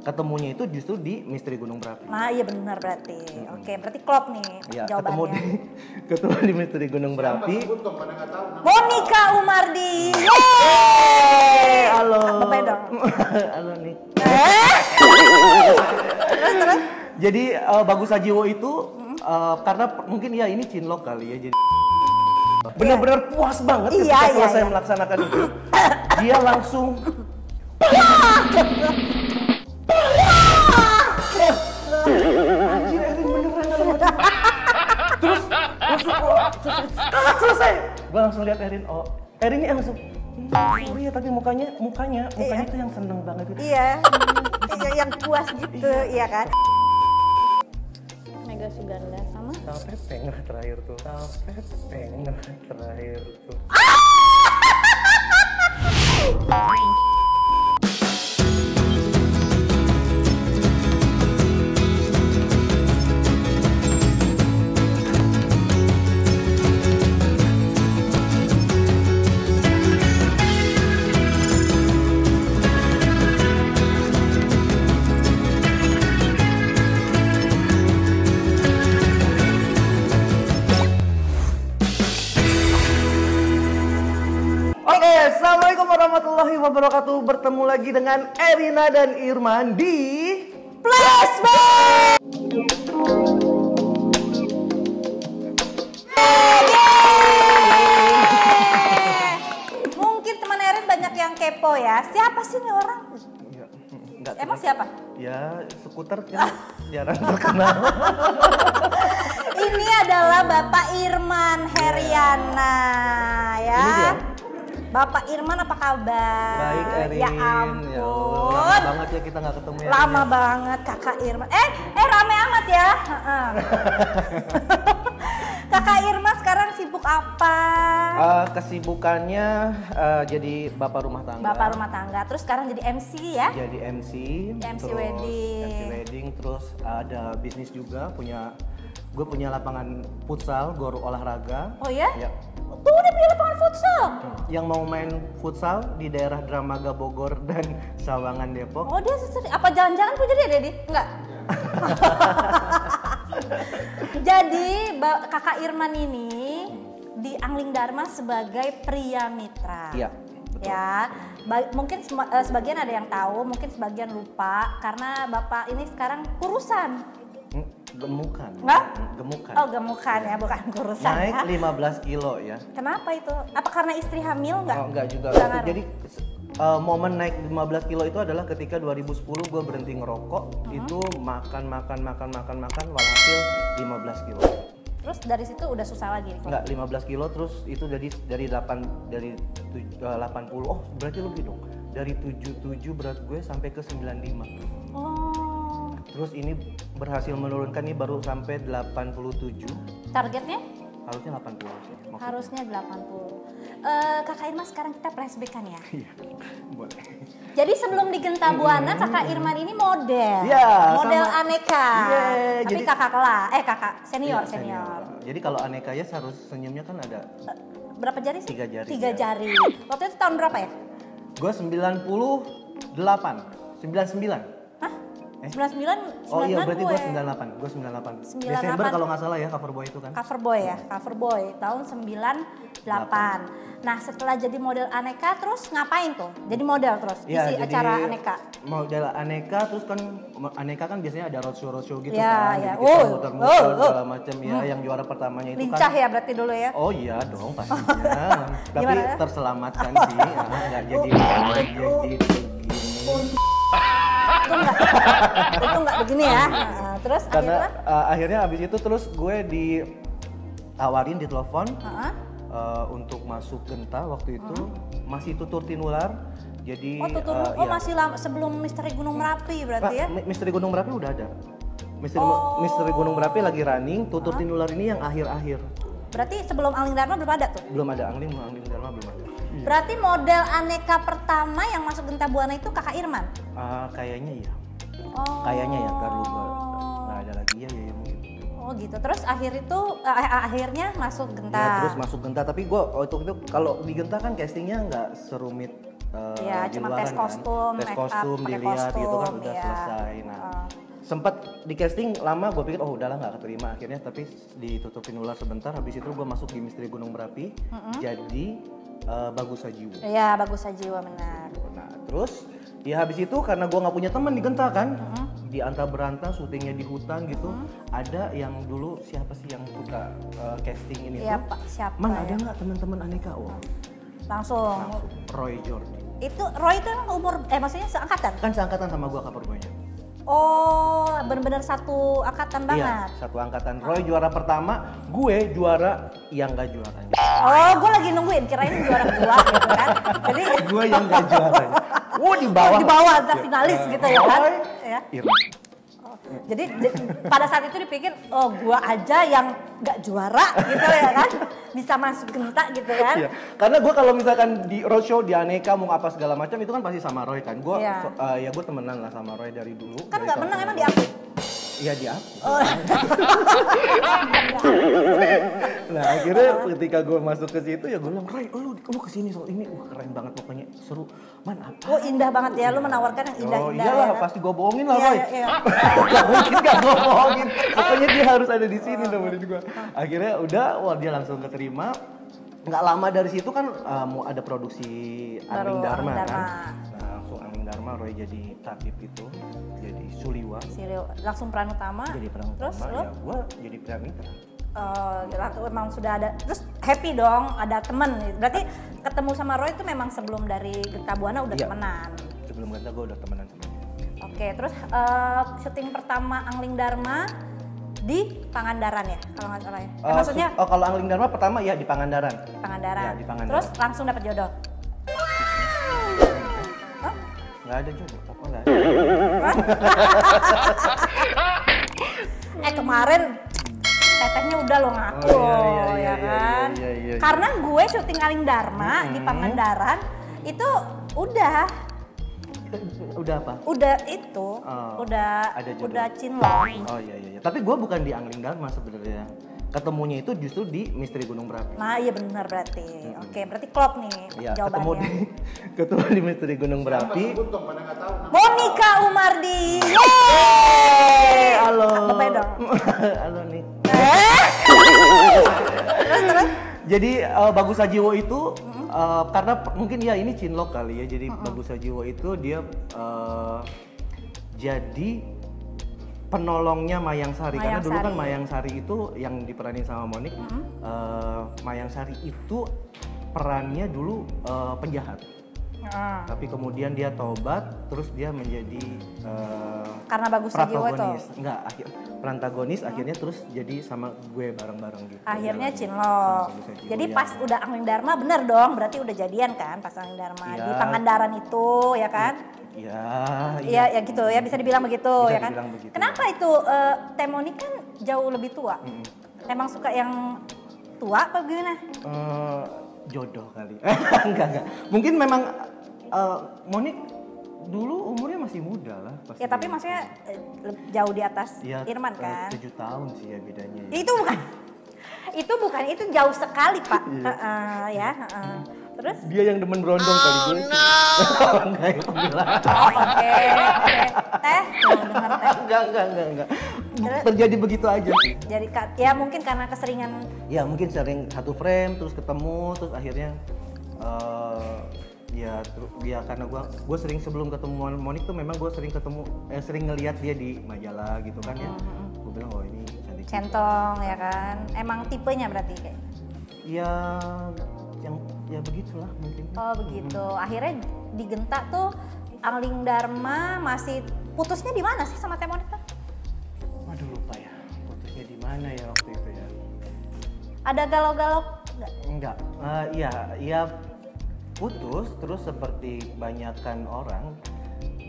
ketemunya itu justru di Misteri Gunung Berapi. Nah iya benar berarti. Oke, berarti klop nih Ya, jawabannya. ketemu di Misteri Gunung Berapi. Monica Umardi. Yeay. Halo. Bye dong. Halo nih. Terus. Jadi Bagus Sajiwo itu karena mungkin ya ini cinlok kali ya, jadi benar-benar puas banget ketika selesai melaksanakan itu. Dia langsung anjir, Erin beneran. Terus langsung selesai. Gue langsung lihat Erin, Erin ini langsung sorry ya, tapi mukanya itu yang seneng banget gitu. Iya, yang puas gitu, iya kan? Mega Suganda sama? Tapepeng terakhir tuh. Assalamualaikum warahmatullahi wabarakatuh. Bertemu lagi dengan Erina dan Irman di Flashback. Mungkin teman Erin banyak yang kepo ya. Siapa sih nih orang? Emang siapa? Ya, skuter kan jarang terkenal. Ini adalah Bapak Irman Heriana ya. Bapak Irman apa kabar? Baik Erin. Ya ampun. Ya Allah, lama banget ya kita nggak ketemu ya. Lama banget Kakak Irman. Rame amat ya. Kakak Irman sekarang sibuk apa? Kesibukannya jadi bapak rumah tangga. Bapak rumah tangga. Terus sekarang jadi MC ya? Jadi MC. MC terus wedding. MC wedding. Terus ada bisnis juga. Gue punya lapangan futsal, gor olahraga. Oh ya? Ya. Tuh udah punya lapangan futsal. Yang mau main futsal di daerah Dramaga Bogor dan Sawangan Depok. Oh dia sering. Apa jalan-jalan punya dia Dedi? Enggak. Jadi Kakak Irman ini di Angling Dharma sebagai pria mitra. Iya. Betul. Ya, mungkin sebagian ada yang tahu, mungkin sebagian lupa karena Bapak ini sekarang kurusan. Gemukan. Nggak? Gemukan. Oh gemukan ya, bukan kurusan. Naik ya. 15 kilo ya. Kenapa itu? Apa karena istri hamil nggak? Oh, enggak juga. Jadi momen naik 15 kilo itu adalah ketika 2010 gue berhenti ngerokok. Itu makan walhasil 15 kilo. Terus dari situ udah susah lagi? Enggak, 15 kilo terus itu dari 80, oh berarti lebih dong. Dari 77 berat gue sampai ke 95. Oh. Terus ini berhasil menurunkan nih baru sampai 87. Targetnya? Harusnya 80 sih. Maksudnya. Harusnya 80. Kakak Irman sekarang kita flashback-kan ya? Iya, boleh. Jadi sebelum di Genta Buana Kakak Irman ini model. Ya, model sama. aneka. Yeah, tapi jadi, kakak senior. Jadi kalau aneka ya harus senyumnya kan ada berapa jari sih? 3 jari. 3 jari. Waktu itu tahun berapa ya? Gue 99. Hah? 99? Oh iya berarti gue 98. Desember kalau nggak salah ya cover boy itu kan. Cover boy tahun 98. Nah setelah jadi model aneka terus ngapain tuh? Jadi model terus isi acara aneka. Model aneka terus kan aneka kan biasanya ada roadshow gitu ya, kan. Ya. Jadi kita muter-muter segala macam ya. Yang juara pertamanya itu lincah kan. Ya berarti dulu ya. Oh iya dong pastinya. Tapi Gimana? Terselamatkan sih. Nggak jadi itu nggak begini ya. Terus karena akhirnya abis itu terus gue ditawarin di telepon untuk masuk Genta waktu itu masih tutur tinular. Jadi masih lama sebelum Misteri Gunung Merapi berarti ya? Misteri Gunung Merapi udah ada. Misteri Gunung Merapi lagi running, tutur tinular ini yang akhir-akhir. Berarti sebelum Angling Dharma belum ada tuh? Belum ada, Angling Dharma belum ada. Berarti model aneka pertama yang masuk Genta Buana itu Kakak Irman? Kayaknya iya. Kayaknya ya, ntar lupa. Nggak ada lagi ya mungkin. Oh gitu, terus akhirnya masuk Genta. Ya, terus masuk Genta, tapi gue waktu itu kalau di Genta kan castingnya nggak serumit Iya, di cuma luaran tes kostum, tes make up, kostum pakai dilihat gitu kan kostum, udah iya. selesai. Nah, sempat di casting lama gue pikir udahlah nggak keterima akhirnya, tapi ditutupin ular sebentar. Habis itu gue masuk di Misteri Gunung Berapi jadi Bagus Sajiwo. Iya, Bagus Sajiwo benar. Nah terus ya habis itu karena gue nggak punya teman di Genta kan, di anta beranta syutingnya di hutan gitu. Ada yang dulu siapa sih yang suka casting ini Iya, tuh? Pak, siapa Man ya? ada nggak teman-teman Aneka? Oh Langsung. Roy Jordi. Itu Roy itu yang umur maksudnya seangkatan? Kan seangkatan sama gue Kapur Boynya. Oh, benar-benar satu angkatan banget. Iya, satu angkatan. Roy juara pertama, gue juara yang gak juaranya. Oh, gue lagi nungguin, kirain juara kedua gitu kan. Jadi Gue yang gak juaranya. Di bawah. di bawah ada finalis gitu ya kan. Roy, Ya. Irma. Jadi pada saat itu dipikir, oh gua aja yang gak juara gitu ya kan. Bisa masuk Genta gitu kan. Iya. Karena gue kalau misalkan di roadshow di Aneka mau apa segala macam itu kan pasti sama Roy kan. Gue Iya. ya gue temenan lah sama Roy dari dulu. Kan dari gak tahun menang emang 90. diakui. Iya dia. Oh. Nah akhirnya ketika gue masuk ke situ ya gue bilang Roy, lu kesini soal ini, wah keren banget pokoknya seru. Man apa? Oh indah banget ya, lu menawarkan yang indah-indah. Oh iyalah ya kan? pasti gue bohongin lah Iya, Roy. iya, iya. Gak mungkin gak gue bohongin. Pokoknya dia harus ada di sini nemenin gue. Akhirnya udah, wah dia langsung keterima. Nggak lama dari situ kan mau ada produksi Baru Angling Dharma Angling kan. Dharma. Nah langsung Angling Dharma Roy jadi tabib itu, jadi Suliwa. Langsung peran utama. Jadi peran Terus utama, lu? ya gue jadi peran mitra. Emang sudah ada, terus happy dong ada temen. Berarti ketemu sama Roy itu memang sebelum dari Genta Buana udah Iya. temenan. Sebelum Genta gue udah temenan sama dia. Oke, terus syuting pertama Angling Dharma di Pangandaran ya kalau nggak salah ya. Maksudnya kalau Angling Dharma pertama ya di Pangandaran. Pangandaran. Ya, di Pangandaran. Terus langsung dapat jodoh. Hah? Nggak ada jodoh, apa nggak ada? Kemarin tetehnya udah lo ngaku ya kan. Iya. Karena gue syuting Angling Dharma di Pangandaran itu udah apa? udah itu udah ada jodoh. udah cinlok. Oh iya. Tapi gue bukan di Angling Dharma sebenarnya. Ketemunya itu justru di Misteri Gunung Berapi. Nah iya benar berarti. Oke, berarti klop nih Iya, jawabannya. ketemu di Misteri Gunung Berapi. Monica Umardi. Yeay! Halo. Bye dong. Halo nih. Terus. Jadi Bagus Sajiwo itu karena mungkin ya ini cinlok kali ya. Jadi Bagus Sajiwo itu dia jadi penolongnya Mayang Sari. Karena dulu kan Mayang Sari itu yang diperanin sama Monik. Mayang Sari itu perannya dulu penjahat. Tapi kemudian dia tobat, terus dia menjadi karena Bagus Sajiwo itu. Enggak, perantagonis akhirnya terus jadi sama gue bareng-bareng gitu. Akhirnya cinlok. Jadi pas udah Angling Dharma bener dong, berarti udah jadian kan pas Angling Dharma di Pangandaran itu ya kan? Iya ya gitu ya, bisa dibilang begitu bisa ya kan. Dibilang begitu. Kenapa itu Temoni kan jauh lebih tua? Emang suka yang tua apa gimana? Jodoh kali. Enggak. Mungkin memang Monik dulu umurnya masih muda lah. Ya tapi maksudnya jauh di atas ya, Irman kan? 7 tahun sih ya bedanya. Itu bukan, itu jauh sekali Pak. Terus? Dia yang demen berondong kali gue sih. Enggak itu bilang. Oke. Teh, dengar teh. Enggak. Terjadi begitu aja sih. Jadi ya mungkin karena keseringan. Ya mungkin sering satu frame terus ketemu terus akhirnya ya karena gue sering sebelum ketemu Monik tuh memang gue sering sering ngelihat dia di majalah gitu kan ya. Gue bilang oh ini cantik. Centong ya kan. Emang tipenya berarti kayak. Ya begitulah mungkin. Oh begitu. Akhirnya di Genta tuh Angling Dharma masih putusnya di mana sih sama Temoni tuh? Waduh lupa ya. Putusnya di mana ya waktu itu ya? Ada galau-galau nggak? Enggak. Iya putus terus seperti banyakan orang.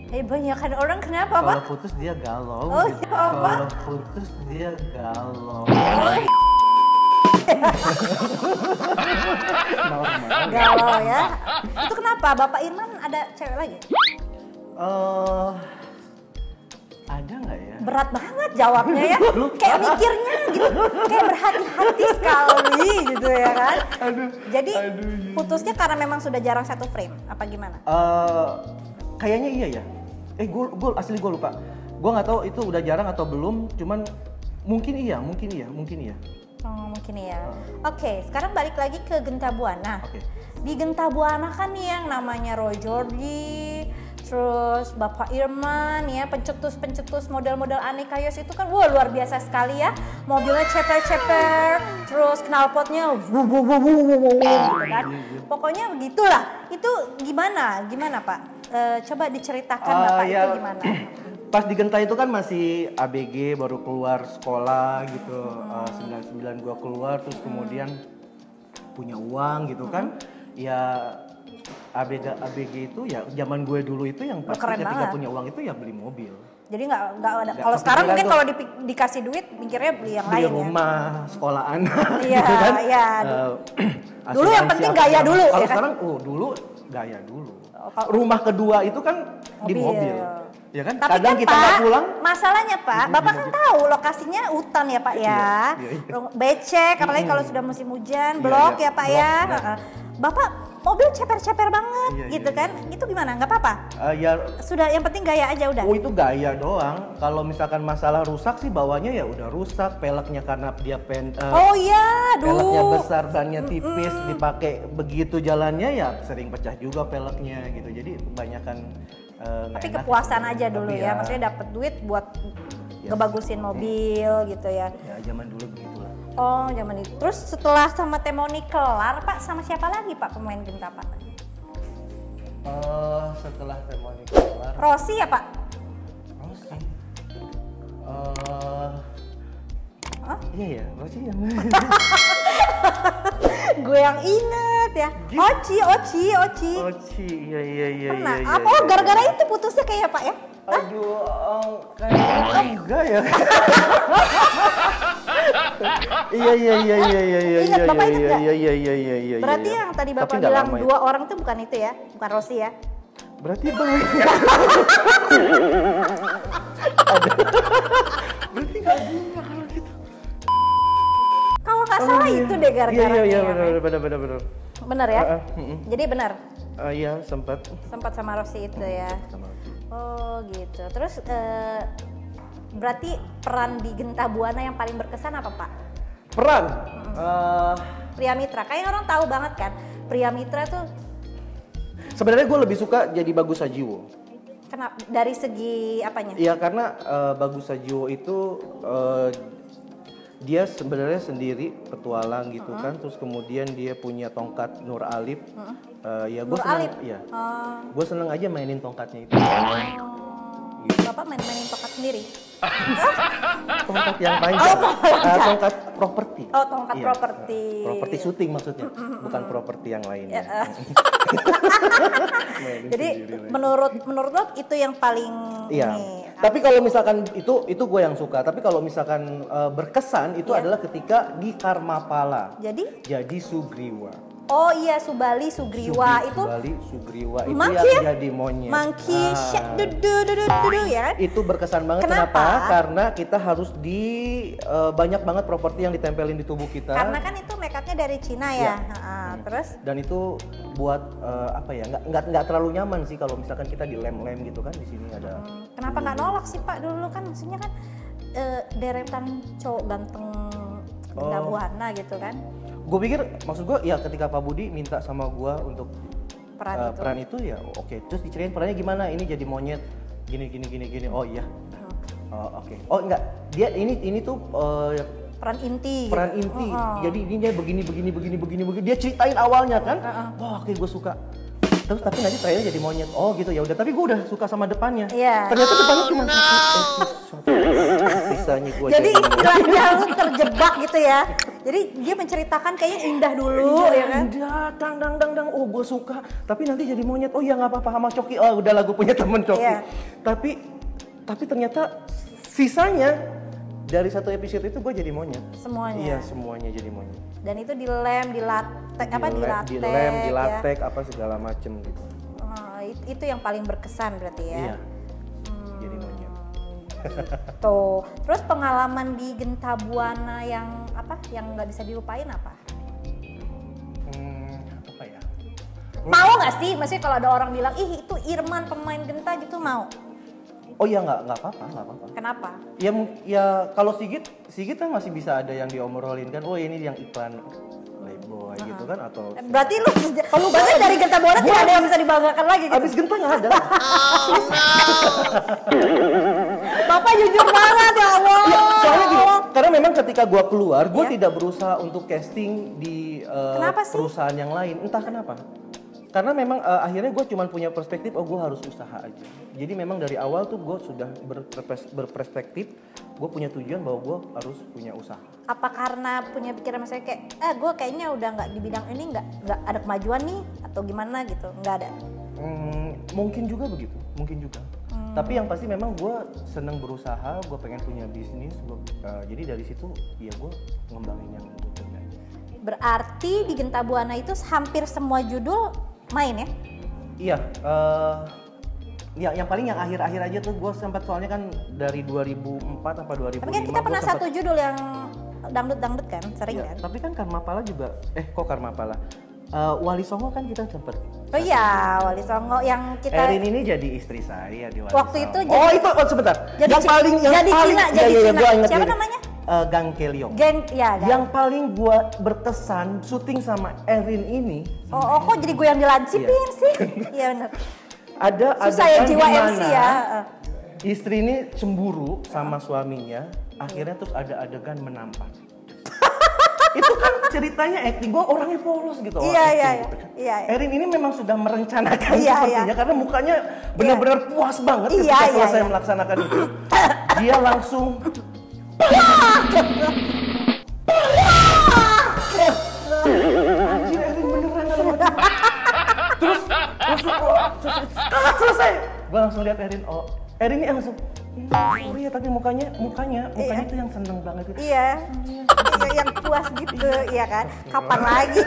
Banyakan orang kenapa Pak? Kalau putus dia galau. Oh, gitu. iya, Pak. Kalau putus dia galau. Normal. Galau ya. Itu kenapa? Bapak Irman ada cewek lagi? Ada nggak ya? Berat banget jawabnya ya. Kayak mikirnya gitu, kayak berhati-hati sekali gitu ya kan. Jadi putusnya karena memang sudah jarang satu frame, apa gimana? Kayaknya iya ya. Gue asli gue lupa. Gue nggak tahu itu udah jarang atau belum. Cuman mungkin iya. Oh, mungkin iya. Oke, sekarang balik lagi ke Genta Buana. Di Genta Buana kan nih yang namanya Roy Jordi, terus Bapak Irman ya, pencetus model-model aneka yos itu kan wah luar biasa sekali ya. Mobilnya ceper-ceper, terus knalpotnya gitu kan. Pokoknya begitulah. Itu gimana Pak? Coba diceritakan Bapak ya, itu gimana? Pas di Genta itu kan masih ABG, baru keluar sekolah gitu. 99 gua keluar, terus kemudian punya uang gitu kan. Ya ABG itu ya zaman gue dulu itu yang pasti ketika punya uang itu ya beli mobil. Jadi nggak ada. Kalau sekarang mungkin kalau dikasih duit mikirnya beli yang lain. Beli rumah, sekolah anak. Iya, gitu kan. Iya. Dulu yang penting gaya dulu. Kalau ya kan? sekarang, dulu gaya dulu. Rumah kedua itu kan di mobil. Ya kan? Tapi kadang kan kita nggak pulang. Masalahnya Pak, Bapak kan tahu lokasinya hutan ya Pak ya. Becek, apalagi kalau sudah musim hujan, blok ya Pak ya. Bapak mobil ceper-ceper banget gitu kan. Itu gimana? Nggak apa-apa? Ya sudah, yang penting gaya aja udah. Oh, itu gaya doang. Kalau misalkan masalah rusak sih bawahnya ya udah rusak, peleknya karena dia peleknya besar, bannya tipis, dipakai begitu jalannya ya sering pecah juga peleknya gitu. Jadi kebanyakan tapi kepuasan aja dulu ya. Maksudnya dapat duit buat ngebagusin mobil gitu ya. Ya zaman dulu begitulah. Oh, zaman itu. Terus setelah sama Temoni kelar, Pak, sama siapa lagi Pak pemain Genta Pak? Setelah Temoni kelar. Rossi ya Pak? Rossi. Iya ya, Rossi yang. Gue yang inget ya. Oci. Iya. Pernah? Apa gara-gara itu putusnya kayak Pak ya? Aduh, kayaknya enggak ya. Iya. Ingat Bapak ingat nggak? Iya. Berarti yang tadi Bapak bilang dua orang itu bukan itu ya, bukan Rossi ya? Berarti baik. Berarti nggak guna kalau gitu. Kalau nggak salah itu deh gara-gara. Iya benar. Benar ya? Jadi benar. Iya sempat sama Rossi itu ya. Oh gitu. Terus berarti peran di Genta Buana yang paling berkesan apa Pak? Peran? Pria Mitra. Kayaknya orang tahu banget kan. Pria Mitra tuh. Sebenarnya gue lebih suka jadi Bagus Sajiwo. Kenapa? Dari segi apanya? Iya karena Bagus Sajiwo itu dia sebenarnya sendiri petualang gitu kan. Terus kemudian dia punya tongkat Nur Alip. Ya gue seneng. Iya. Gue seneng aja mainin tongkatnya itu. Gitu. Bapak mainin tongkat sendiri? Tongkat yang panjang. Tongkat properti. Oh, tongkat properti. Properti syuting maksudnya, bukan properti yang lainnya. Jadi menurut lo itu yang paling Tapi kalau misalkan itu gue yang suka. Tapi kalau misalkan berkesan itu adalah ketika di Karmapala. Jadi Sugriwa. Oh iya, Subali Sugriwa itu yang jadi monyet. Monkey ya. Itu berkesan banget. Kenapa? Karena kita harus banyak banget properti yang ditempelin di tubuh kita. Karena kan itu make-upnya dari Cina ya. Terus? Dan itu buat nggak terlalu nyaman sih kalau misalkan kita dilem-lem gitu kan di sini ada. Kenapa nggak nolak sih Pak dulu kan? Maksudnya kan deretan cowok ganteng Genta Buana gitu kan? Gue pikir maksud gue ya ketika Pak Budi minta sama gue untuk peran itu ya oke. Terus diceritain perannya gimana, ini jadi monyet gini. Oh iya. Oke. Oh enggak, dia ini tuh peran inti. Jadi ini dia begini. Dia ceritain awalnya kan. Wah oke, gue suka. Terus tapi nanti trailernya jadi monyet. Oh gitu ya udah. Tapi gue udah suka sama depannya. Iya. Ternyata depannya cuma sisanya gue. Jadi istilahnya lu terjebak gitu ya. Jadi dia menceritakan kayaknya indah dulu ya kan. Indah, dang. Oh gue suka. Tapi nanti jadi monyet. Oh ya nggak apa-apa sama Coki. Oh udah lah gue punya temen Coki. Iya. Tapi ternyata sisanya dari satu episode itu gue jadi monyet. Semuanya. Iya semuanya jadi monyet. Dan itu dilem, dilatek, apa segala macem gitu. Itu yang paling berkesan berarti ya. Iya. Jadi monyet. Gitu. Terus pengalaman di Genta Buana yang apa? Yang nggak bisa dilupain apa? Apa ya? Mau nggak sih? Maksudnya kalau ada orang bilang, ih itu Irman pemain Genta gitu, mau? Oh iya, nggak apa-apa. Kenapa? Ya kalau Sigit kan masih bisa ada yang diobrolin kan. Oh ini yang iklan Playboy gitu kan, atau Berarti lu berarti dari Genta Buana tidak ada yang bisa dibanggakan lagi gitu? abis Genta nggak ada. Bapak jujur banget ya Allah. Soalnya gini, karena memang ketika gua keluar, gua tidak berusaha untuk casting di Kenapa sih? perusahaan yang lain. Entah kenapa. Karena memang akhirnya gue cuma punya perspektif, oh gue harus usaha aja. Jadi memang dari awal tuh gue sudah berperspektif, gue punya tujuan bahwa gue harus punya usaha. Apa karena punya pikiran misalnya kayak, gue kayaknya udah nggak di bidang ini, nggak ada kemajuan nih, atau gimana gitu? Nggak ada? Mungkin juga begitu, mungkin juga. Tapi yang pasti memang gue seneng berusaha, gue pengen punya bisnis, jadi dari situ ya gue ngembangin yang gue punya. Berarti di Genta Buana itu hampir semua judul main ya? Iya, ya yang paling yang akhir-akhir aja tuh gue sempat, soalnya kan dari 2004 apa 2005. Tapi kan kita pernah satu judul yang dangdut kan, sering ya, kan? Tapi kan Karma Pala juga, kok Karma Pala? Wali Songo kan kita sempet. Oh iya, Wali Songo yang kita. Erin ini jadi istri saya di Wali Waktu Songo. itu jadi, itu sebentar. Jadi yang paling Cina. gua inget Siapa ini. namanya? Gang Keliong. Ya. Yang paling gua berkesan syuting sama Erin ini. Oh, kok jadi gue yang dilansipin sih? Iya benar. Ada Susah ya jiwa dimana MC ya. Istri ini cemburu sama suaminya, akhirnya terus ada adegan menampar. Itu kan ceritanya acting, gue orangnya polos gitu. Iya. Erin ini memang sudah merencanakan sepertinya, karena mukanya benar-benar puas banget ketika selesai melaksanakan itu. Dia langsung anjir, Erin beneran sama dia. Terus langsung selesai. Gue langsung lihat Erin, Erin ini langsung sorry ya, tapi mukanya tuh yang seneng banget gitu. Iya, yang puas gitu, iya kan? Kapan lagi?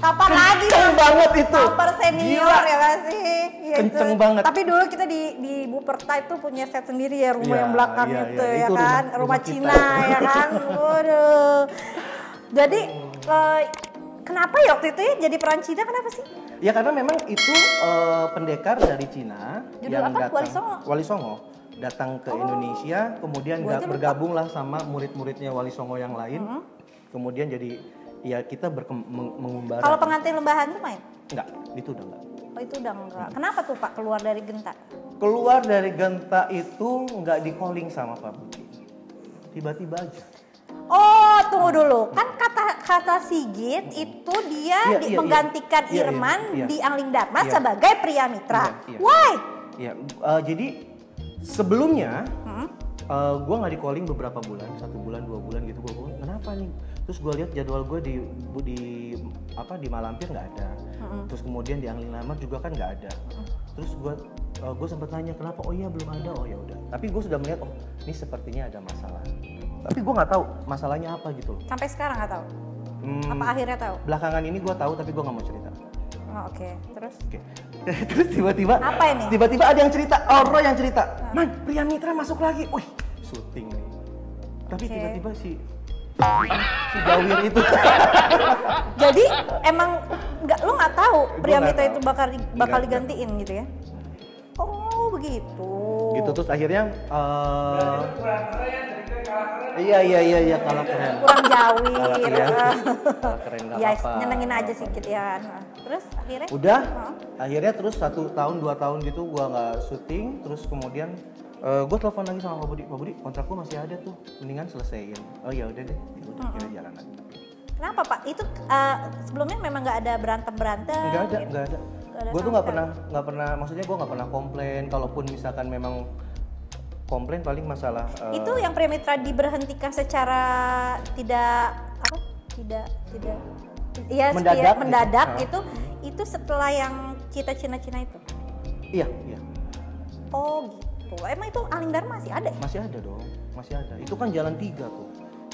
Kenceng banget itu. Kapan senior ya kan sih? Ya, kenceng banget. Tapi dulu kita di Buperta itu punya set sendiri ya, rumah yang belakang itu ya itu kan, rumah Cina ya kan. Waduh. Jadi kenapa ya waktu itu ya jadi peran Cina, kenapa sih? Ya karena memang itu pendekar dari Cina. Judul yang apa? datang, Wali Songo datang ke Indonesia, kemudian bergabunglah sama murid-muridnya Wali Songo yang lain. Kemudian jadi ya kita mengembara. Kalau Pengantin Lembahan tuh main? Enggak, itu udah enggak. Oh itu udah enggak. Kenapa tuh Pak keluar dari Genta? Keluar dari Genta itu enggak di calling sama Pak Budi. Tiba-tiba aja. Oh, tunggu dulu. Kan kata Sigit itu dia menggantikan Irman di Angling Dharma sebagai pria mitra. Why? Ya, jadi sebelumnya gue nggak di calling beberapa bulan, 1 bulan 2 bulan gitu. Gue kenapa nih? Terus gue lihat jadwal gue di Malampir nggak ada. Terus kemudian di Angling Dharma juga kan nggak ada. Terus gue sempat nanya kenapa? Oh iya belum ada. Oh ya udah. Tapi gue sudah melihat ini sepertinya ada masalah. Tapi gue nggak tahu masalahnya apa gitu loh. Sampai sekarang nggak tahu. Apa akhirnya tahu? Belakangan ini gue tahu, tapi gue nggak mau cerita. Oh, oke. Terus? Terus tiba-tiba apa ini? Tiba-tiba ada yang cerita, Roy yang cerita. Man, Pria Mitra masuk lagi. Wih, syuting nih. Tapi tiba-tiba si Gawir itu. Jadi emang lu nggak tahu Pria Mitra itu bakal digantiin gitu ya? Oh begitu. Gitu terus akhirnya. Iya kalah keren. Kurang Jawi. Kalah keren nggak ya, apa-apa. nyenengin aja sedikit ya. Terus akhirnya? Udah. Akhirnya terus 1 tahun 2 tahun gitu gua nggak syuting. Terus kemudian gue telepon lagi sama Pak Budi, kontrakku masih ada tuh, mendingan selesaiin. Oh ya udah deh, kita jalan lagi. Kenapa Pak? Itu sebelumnya memang nggak ada berantem? Nggak ada. Gue tuh nggak pernah, maksudnya gue nggak pernah komplain. Kalaupun misalkan memang komplain paling masalah. Itu yang Pria Mitra diberhentikan secara tidak mendadak gitu. Itu setelah yang Cina itu. Iya. Oh gitu. Emang itu Angling Dharma masih ada? Masih ada dong, masih ada. Itu kan jalan 3 tuh.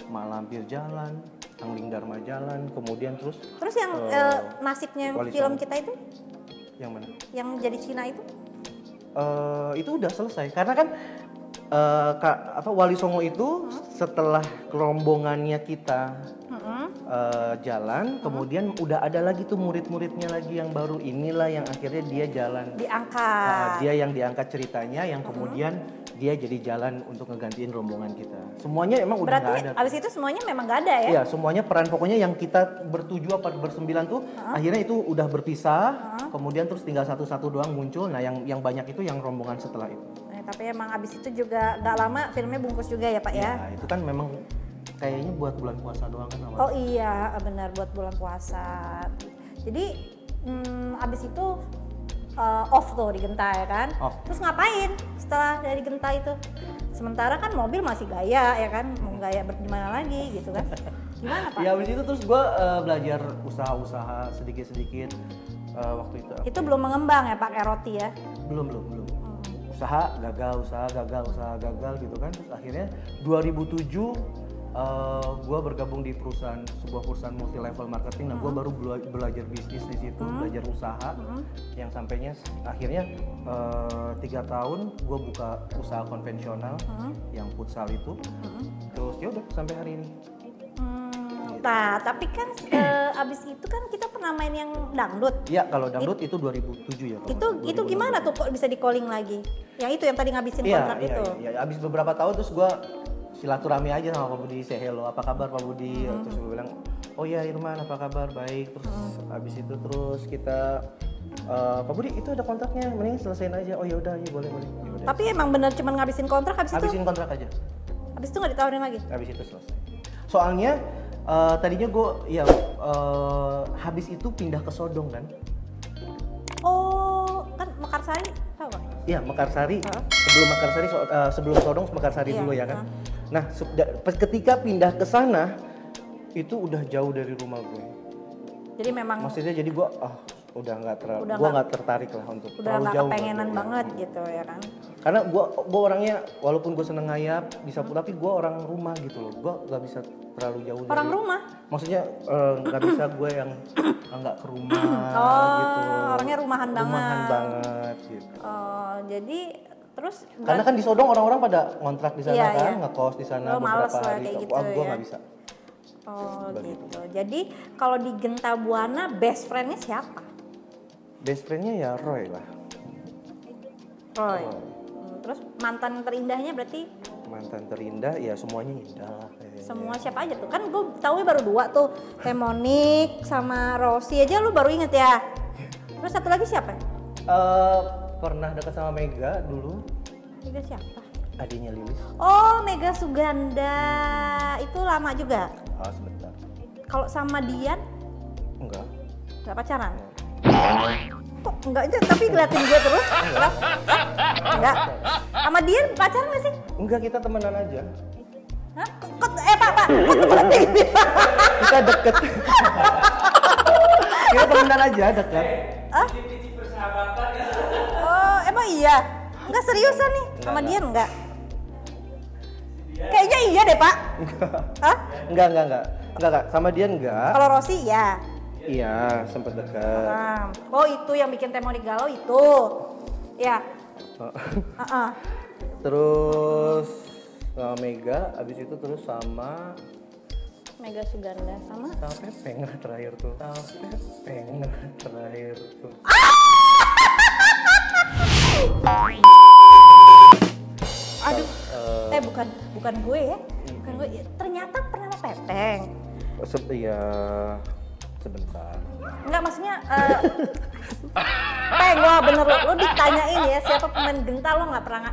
Malampir jalan, Angling Dharma jalan, kemudian terus yang nasibnya film kita itu? Yang mana? Yang jadi Cina itu? Itu udah selesai karena kan Wali Songo itu setelah rombongannya kita jalan, kemudian udah ada lagi tuh murid-muridnya lagi yang baru, inilah yang akhirnya dia jalan. Diangkat. Dia yang diangkat ceritanya, yang kemudian dia jadi jalan untuk ngegantiin rombongan kita. Semuanya emang udah nggak ada. Berarti abis itu semuanya memang nggak ada ya? Iya, semuanya peran pokoknya yang kita bertujuh apa bersembilan tuh akhirnya itu udah berpisah, kemudian terus tinggal satu-satu doang muncul. Nah yang banyak itu yang rombongan setelah itu. Tapi emang abis itu juga nggak lama filmnya bungkus juga ya Pak ya? Ya itu kan memang kayaknya buat bulan puasa doang kan awalnya. Oh iya benar buat bulan puasa. Jadi abis itu off tuh di Genta ya kan? Off. Terus ngapain setelah dari Genta itu? Sementara kan mobil masih gaya ya kan? Mau gaya gimana lagi gitu kan? Gimana Pak? Ya abis itu terus gue belajar usaha-usaha sedikit-sedikit waktu itu. Itu belum mengembang ya pakai roti ya? Belum. Usaha gagal gitu kan. Terus akhirnya 2007 gue bergabung di sebuah perusahaan multi level marketing. Nah gue baru belajar bisnis di situ, belajar usaha. Yang sampainya akhirnya 3 tahun gue buka usaha konvensional yang futsal itu. Terus ya udah sampai hari ini. Nah, tapi kan abis itu kan kita pernah main yang dangdut. Iya, kalau dangdut itu 2007 ya. Itu gimana tuh kok bisa di calling lagi? Yang itu yang tadi ngabisin kontrak itu. Iya, abis beberapa tahun terus gue silaturahmi aja sama Pak Budi, say hello, apa kabar Pak Budi? Terus gue bilang, oh ya Irman apa kabar, baik. Terus abis itu terus kita Pak Budi itu ada kontraknya, mending selesaiin aja. Oh ya udah, ya boleh. Yaudah. Tapi emang bener cuma ngabisin kontrak habisin kontrak aja. Abis itu nggak ditawarin lagi? Abis itu selesai. Soalnya tadinya gue habis itu pindah ke Sodong kan. Oh, kan Mekarsari tahu kan? Iya, Mekarsari. Sebelum Mekarsari sebelum Sodong Mekarsari dulu ya kan. Nah, ketika pindah ke sana itu udah jauh dari rumah gue. Jadi memang maksudnya jadi gue udah nggak tertarik lah untuk terlalu jauh. Udah pengenan banget gitu ya kan. Karena gue orangnya walaupun gue seneng ngayap bisa tapi gue orang rumah gitu loh. Gue nggak bisa terlalu jauh. Orang rumah? Maksudnya nggak bisa gue yang nggak ke rumah gitu. Orangnya rumahan banget gitu. Jadi terus karena kan di Sodong orang-orang pada ngontrak di sana kan, ngekos di sana beberapa hari. Gitu, gue nggak bisa. Oh gitu. Jadi kalau di Genta Buana best friend-nya siapa? Best friend-nya ya Roy lah. Roy. Terus mantan terindahnya berarti? Mantan terindah ya semuanya indah lah. Semua siapa aja tuh? Kan gue tahu baru 2 tuh. Kayak Monik sama Rosi aja lu baru inget ya. Terus satu lagi siapa? Pernah dekat sama Mega dulu. Mega siapa? Adiknya Lilis. Oh, Mega Suganda. Itu lama juga? Oh, sebentar. Kalau sama Dian? Enggak. Enggak pacaran? Kok enggak aja, tapi ngeliatin gue terus? Enggak. Sama Dian pacaran gak sih? Enggak, kita temenan aja. Hah? Pak, kok temenan ini? Kita deket. Kita temenan aja, deket. Hah? Oh, emang iya? Enggak seriusan nih? Sama Dian enggak? Kayaknya iya deh, Pak. Hah? Enggak. Sama dia enggak. Kalau Rosi ya? Iya, sempet dekat. Oh, itu yang bikin Temonik galau itu. Ya. Terus sama Mega, abis itu terus sama Mega Suganda sama Pepeng terakhir tuh. Pepeng terakhir tuh. Aduh. Bukan gue ya. Bukan gue. Ternyata pernah sama Pepeng. Iya. Sebentar. Enggak, maksudnya Peng, wah bener lo ditanyain ya siapa pemain Genta, lo nggak pernah